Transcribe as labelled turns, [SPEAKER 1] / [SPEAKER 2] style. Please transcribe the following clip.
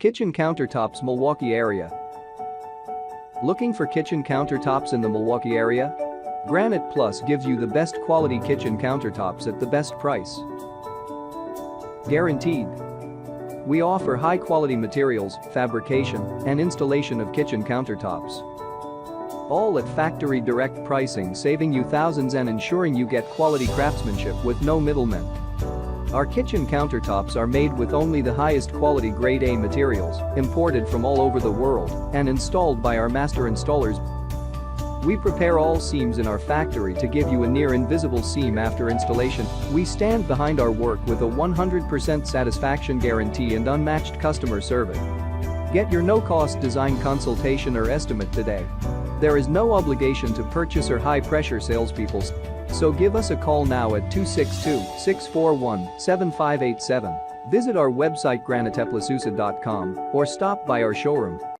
[SPEAKER 1] Kitchen Countertops, Milwaukee area. Looking for kitchen countertops in the Milwaukee area? Granite Plus gives you the best quality kitchen countertops at the best price. Guaranteed. We offer high-quality materials, fabrication, and installation of kitchen countertops. All at factory direct pricing, saving you thousands and ensuring you get quality craftsmanship with no middlemen. Our kitchen countertops are made with only the highest quality grade A materials, imported from all over the world, and installed by our master installers. We prepare all seams in our factory to give you a near invisible seam after installation. We stand behind our work with a 100% satisfaction guarantee and unmatched customer service. Get your no-cost design consultation or estimate today. There is no obligation to purchase or high-pressure salespeople. So give us a call now at 262-641-7587. Visit our website graniteplus.com or stop by our showroom.